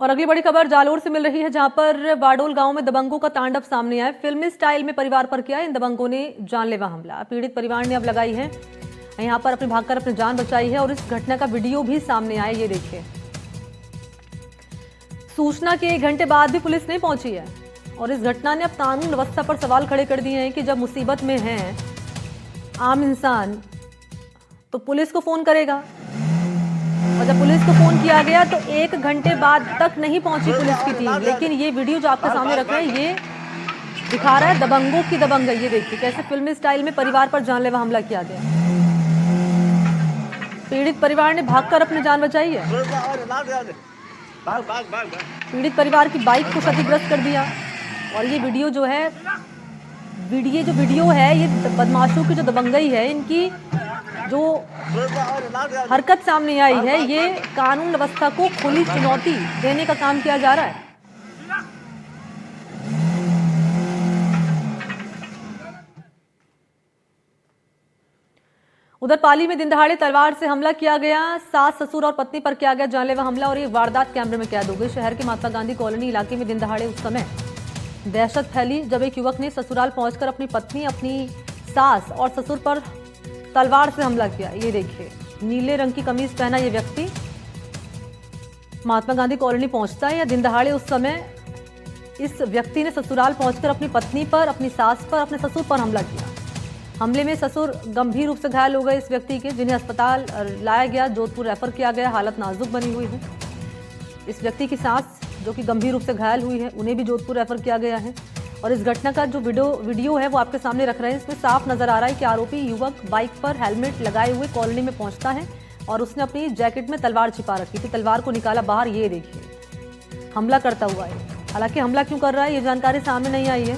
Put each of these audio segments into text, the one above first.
और अगली बड़ी खबर जालोर से मिल रही है, जहां पर वाडोल गांव में दबंगों का तांडव सामने आया। फिल्मी स्टाइल में परिवार पर किया इन दबंगों ने जानलेवा हमला। पीड़ित परिवार ने अब लगाई है यहां पर अपनी भागकर अपनी जान बचाई है और इस घटना का वीडियो भी सामने आया। ये देखिए, सूचना के 1 घंटे बाद भी पुलिस नहीं पहुंची है और इस घटना ने अब कानून व्यवस्था पर सवाल खड़े कर दिए हैं कि जब मुसीबत में है आम इंसान तो पुलिस को फोन करेगा, और जब पुलिस को फोन किया गया तो 1 घंटे बाद तक नहीं पहुंची पुलिस की टीम। लेकिन ये वीडियो जो आपके सामने रख रहे हैं ये दिखा रहा है दबंगों की दबंगई। ये देखिए कैसे फिल्मी स्टाइल में परिवार पर जानलेवा हमला किया गया। पीड़ित परिवार ने भागकर अपनी जान बचाई है। पीड़ित परिवार की बाइक को क्षतिग्रस्त कर दिया और ये वीडियो जो है ये बदमाशों की जो दबंगई है, इनकी जो हरकत सामने आई है, ये कानून व्यवस्था को खुली चुनौती देने का काम किया जा रहा है। उधर पाली में दिनदहाड़े तलवार से हमला किया गया। सास ससुर और पत्नी पर किया गया जानलेवा हमला और ये वारदात कैमरे में कैद हो गई। शहर के महात्मा गांधी कॉलोनी इलाके में दिनदहाड़े उस समय दहशत फैली जब एक युवक ने ससुराल पहुंचकर अपनी पत्नी, अपनी सास और ससुर पर तलवार से हमला किया। ये देखिए, नीले रंग की कमीज पहना ये व्यक्ति महात्मा गांधी कॉलोनी पहुंचता है या दिन दहाड़े उस समय इस व्यक्ति ने ससुराल पहुंचकर अपनी पत्नी पर, अपनी सास पर, अपने ससुर पर हमला किया। हमले में ससुर गंभीर रूप से घायल हो गए इस व्यक्ति के, जिन्हें अस्पताल लाया गया, जोधपुर रेफर किया गया। हालत नाजुक बनी हुई है। इस व्यक्ति की सास जो कि गंभीर रूप से घायल हुई है, उन्हें भी जोधपुर रेफर किया गया है। और इस घटना का जो वीडियो है वो आपके सामने रख रहे हैं। इसमें साफ नजर आ रहा है कि आरोपी युवक बाइक पर हेलमेट लगाए हुए कॉलोनी में पहुंचता है और उसने अपनी जैकेट में तलवार छिपा रखी थी। तलवार को निकाला बाहर, ये देखिए हमला करता हुआ है। हालांकि हमला क्यों कर रहा है ये जानकारी सामने नहीं आई है।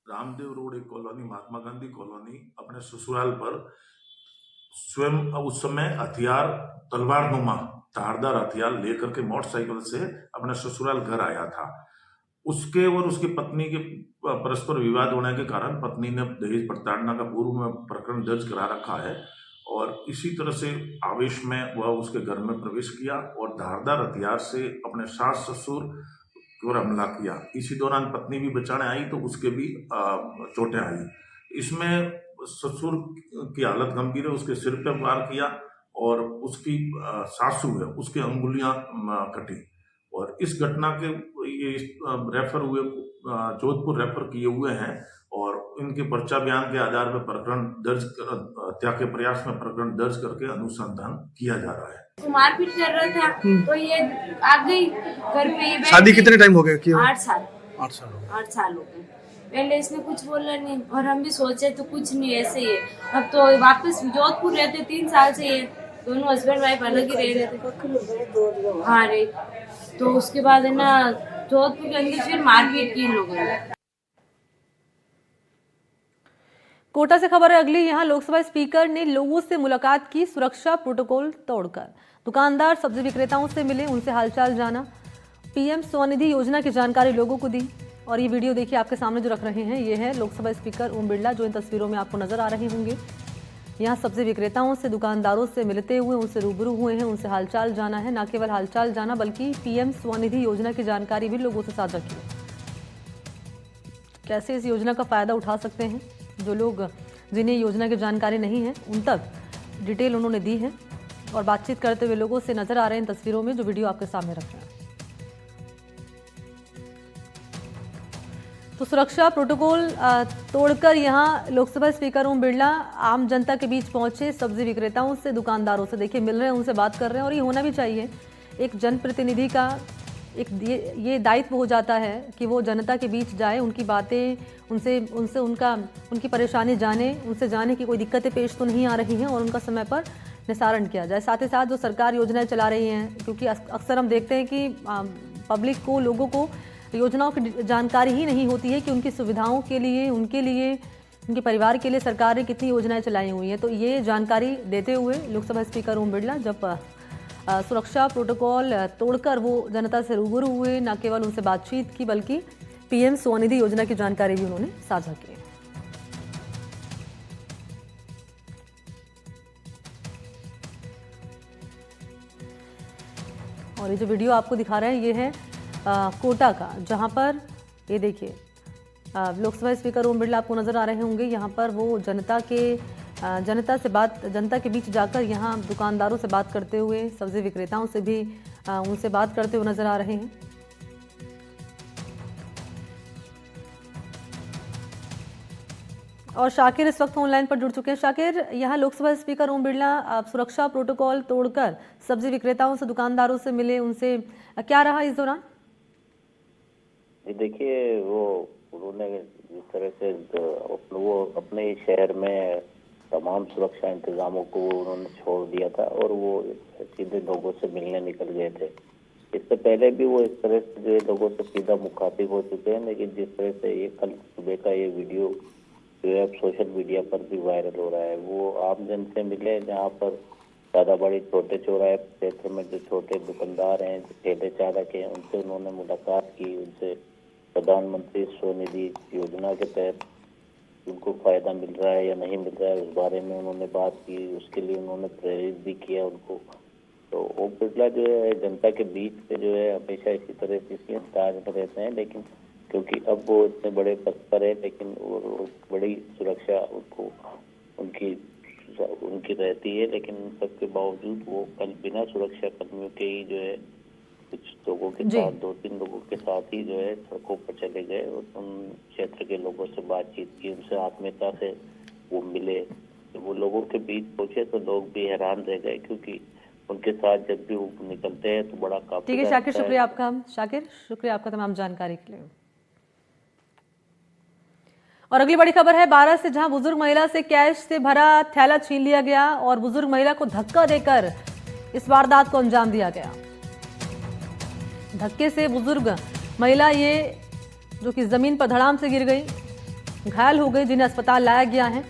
रामदेव रोड एक कॉलोनी, महात्मा गांधी कॉलोनी, अपने ससुराल पर स्वयं उस समय हथियार, तलवार नुमा धारदार हथियार लेकर के मोटरसाइकिल से अपने ससुराल घर आया था। उसके और उसकी पत्नी के परस्पर विवाद होने के कारण पत्नी ने दहेज प्रताड़ना का पूर्व में प्रकरण दर्ज करा रखा है और इसी तरह से आवेश में वह उसके घर में प्रवेश किया और धारदार हथियार से अपने सास ससुर पर हमला किया। इसी दौरान पत्नी भी बचाने आई तो उसके भी चोटें आई। इसमें ससुर की हालत गंभीर है, उसके सिर पर वार किया और उसकी सासू है उसकी अंगुलियां कटी और इस घटना के ये रेफर हुए, जोधपुर रेफर किए हुए हैं और इनके पर्चा बयान के आधार पर प्रकरण दर्ज हत्या के प्रयास में प्रकरण दर्ज करके अनुसंधान किया जा रहा है। मारपीट कर रहा था तो ये आ गई घर पे। शादी कितने टाइम हो गया? 8 साल हो गए। पहले इसने कुछ बोला नहीं और हम भी सोचे तो कुछ नहीं, ऐसे ही है। अब तो वापस जोधपुर रहते 3 साल से, ये दोनों हस्बैंड वाइफ अलग ही रह रहे थे। हाँ रे, तो उसके बाद है ना जोधपुर के अंदर फिर मारपीट की इन लोगों ने। कोटा से खबर है अगली। यहां लोकसभा स्पीकर ने लोगों से मुलाकात की, सुरक्षा प्रोटोकॉल तोड़कर। दुकानदार, सब्जी विक्रेताओं से मिले, उनसे हालचाल जाना, पीएम स्वनिधि योजना की जानकारी लोगों को दी। और ये वीडियो देखिए आपके सामने जो रख रहे हैं, ये है लोकसभा स्पीकर ओम बिरला, जो इन तस्वीरों में आपको नजर आ रहे होंगे। यहाँ सब्जी विक्रेताओं से, दुकानदारों से मिलते हुए, उनसे रूबरू हुए हैं, उनसे हालचाल जाना है। न केवल हालचाल जाना बल्कि पीएम स्वनिधि योजना की जानकारी भी लोगों से साझा की। कैसे इस योजना का फायदा उठा सकते हैं, जो लोग जिन्हें योजना की जानकारी नहीं है उन तक डिटेल उन्होंने दी है और बातचीत करते हुए लोगों से नजर आ रहे हैं इन तस्वीरों में जो वीडियो आपके सामने रख रहे हैं। तो सुरक्षा प्रोटोकॉल तोड़कर यहां लोकसभा स्पीकर ओम बिरला आम जनता के बीच पहुंचे, सब्जी विक्रेताओं से, दुकानदारों से देखिए मिल रहे हैं, उनसे बात कर रहे हैं। और ये होना भी चाहिए, एक जनप्रतिनिधि का एक ये दायित्व हो जाता है कि वो जनता के बीच जाए, उनकी बातें, उनसे उनकी परेशानी जाने, उनसे जाने की कोई दिक्कतें पेश तो नहीं आ रही हैं और उनका समय पर निस्तारण किया जाए। साथ ही साथ जो सरकार योजनाएं चला रही हैं, क्योंकि अक्सर हम देखते हैं कि पब्लिक को, लोगों को योजनाओं की जानकारी ही नहीं होती है कि उनकी सुविधाओं के लिए, उनके लिए, उनके परिवार के लिए सरकार ने कितनी योजनाएं चलाई हुई हैं। तो ये जानकारी देते हुए लोकसभा स्पीकर ओम बिरला जब सुरक्षा प्रोटोकॉल तोड़कर वो जनता से रूबरू हुए, न केवल उनसे बातचीत की बल्कि पीएम स्वनिधि योजना की जानकारी भी उन्होंने साझा की। और ये जो वीडियो आपको दिखा रहे हैं ये है कोटा का, जहां पर ये देखिए लोकसभा स्पीकर ओम बिरला आपको नजर आ रहे होंगे। यहाँ पर वो जनता के बीच जाकर यहाँ दुकानदारों से बात करते हुए, सब्जी विक्रेताओं से भी उनसे बात करते हुए नजर आ रहे हैं। और शाकिर इस वक्त ऑनलाइन पर जुड़ चुके हैं। शाकिर, यहाँ लोकसभा स्पीकर ओम बिरला सुरक्षा प्रोटोकॉल तोड़कर सब्जी विक्रेताओं से, दुकानदारों से मिले, उनसे क्या रहा इस दौरान? देखिए, वो उन्होंने जिस तरह से वो अपने शहर में तमाम सुरक्षा इंतजामों को उन्होंने छोड़ दिया था और वो सीधे लोगों से मिलने निकल गए थे। इससे पहले भी वो इस तरह से जो लोगों से सीधा मुखातिब हो चुके हैं, लेकिन जिस तरह से ये कल सुबह का ये वीडियो जो है सोशल मीडिया पर भी वायरल हो रहा है, वो आम जन से मिले, जहाँ पर ज़्यादा बड़ी छोटे चौराहे क्षेत्र में जो छोटे दुकानदार हैं, जो ठेले चालक हैं, उनसे उन्होंने मुलाकात की। उनसे प्रधानमंत्री स्वनिधि योजना के तहत उनको फायदा मिल रहा है या नहीं मिल रहा है, उस बारे में उन्होंने बात की। उसके लिए उन्होंने प्रेरित भी किया उनको। तो ओम बिरला जो है जनता के बीच से जो है हमेशा इसी तरह से ताज में रहते हैं, लेकिन क्योंकि अब वो इतने बड़े पद पर है, लेकिन वो बड़ी सुरक्षा उनकी रहती है, लेकिन सबके बावजूद वो कल बिना सुरक्षा कर्मियों के ही जो है कुछ लोगों के साथ, 2-3 लोगों के साथ ही जो है सड़कों पर चले गए और उन क्षेत्र के लोगों से बातचीत की, उनसे आत्मीयता से वो मिले। तो वो लोगों के बीच पहुंचे तो लोग भी हैरान रह गए, क्योंकि उनके साथ जब भी वो निकलते हैं तो बड़ा काफी। ठीक है शाकिर, शुक्रिया आपका। शाकिर, शुक्रिया आपका तमाम जानकारी के लिए। और अगली बड़ी खबर है बारात से, जहां बुजुर्ग महिला से कैश से भरा थैला छीन लिया गया और बुजुर्ग महिला को धक्का देकर इस वारदात को अंजाम दिया गया। धक्के से बुजुर्ग महिला ये जो कि जमीन पर धड़ाम से गिर गई, घायल हो गई, जिन्हें अस्पताल लाया गया है।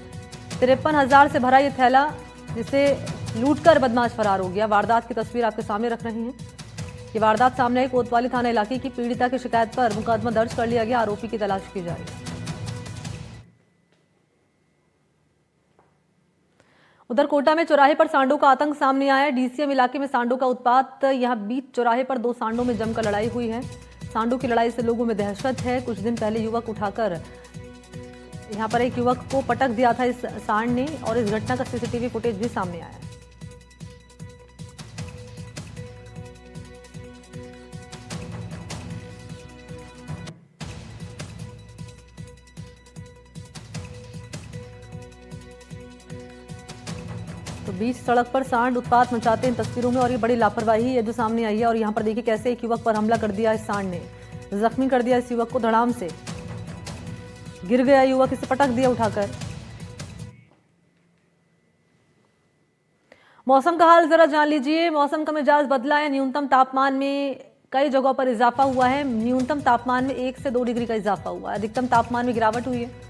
53,000 से भरा ये थैला जिसे लूटकर बदमाश फरार हो गया। वारदात की तस्वीर आपके सामने रख रहे हैं। ये वारदात सामने आई कोतवाली थाना इलाके की। पीड़िता की शिकायत पर मुकदमा दर्ज कर लिया गया। आरोपी की तलाश की जा रही है। उधर कोटा में चौराहे पर सांडों का आतंक सामने आया है। डीसीएम इलाके में सांडों का उत्पात। यहां बीच चौराहे पर 2 सांडों में जमकर लड़ाई हुई है। सांडों की लड़ाई से लोगों में दहशत है। कुछ दिन पहले युवक उठाकर यहां पर एक युवक को पटक दिया था इस सांड ने, और इस घटना का सीसीटीवी फुटेज भी सामने आया है। तो बीच सड़क पर सांड उत्पात मचाते हैं तस्वीरों में, और ये बड़ी लापरवाही है जो सामने आई है। और यहाँ पर देखिए कैसे एक युवक पर हमला कर दिया इस सांड ने, जख्मी कर दिया इस युवक को धड़ाम से। गिर गया युवक, इसे पटक दिया उठाकर। मौसम का हाल जरा जान लीजिए। मौसम का मिजाज बदला है। न्यूनतम तापमान में कई जगहों पर इजाफा हुआ है। न्यूनतम तापमान में 1 से 2 डिग्री का इजाफा हुआ है। अधिकतम तापमान में गिरावट हुई है।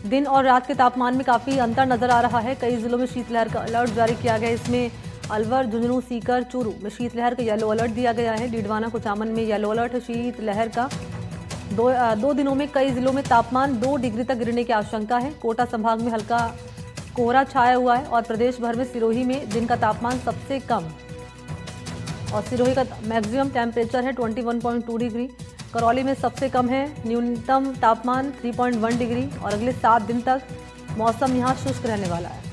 दिन और रात के तापमान में काफी अंतर नजर आ रहा है। कई जिलों में शीतलहर का अलर्ट जारी किया गया है। इसमें अलवर, झुंझुनू, सीकर, चूरू में शीतलहर का येलो अलर्ट दिया गया है। डीडवाना, कुचामन में येलो अलर्ट है शीतलहर का। दो दिनों में कई जिलों में तापमान 2 डिग्री तक गिरने की आशंका है। कोटा संभाग में हल्का कोहरा छाया हुआ है और प्रदेश भर में सिरोही में दिन का तापमान सबसे कम, और सिरोही का मैक्सिमम टेम्परेचर है 21.2 डिग्री। करौली में सबसे कम है न्यूनतम तापमान 3.1 डिग्री। और अगले 7 दिन तक मौसम यहाँ शुष्क रहने वाला है।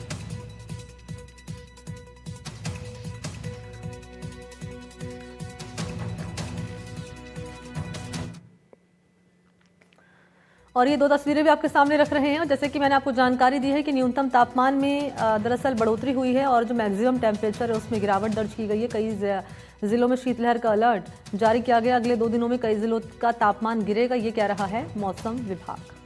और ये 2 तस्वीरें भी आपके सामने रख रहे हैं। जैसे कि मैंने आपको जानकारी दी है कि न्यूनतम तापमान में दरअसल बढ़ोतरी हुई है और जो मैक्सिमम टेम्परेचर है उसमें गिरावट दर्ज की गई है। कई जिलों में शीतलहर का अलर्ट जारी किया गया। अगले 2 दिनों में कई जिलों का तापमान गिरेगा, ये कह रहा है मौसम विभाग।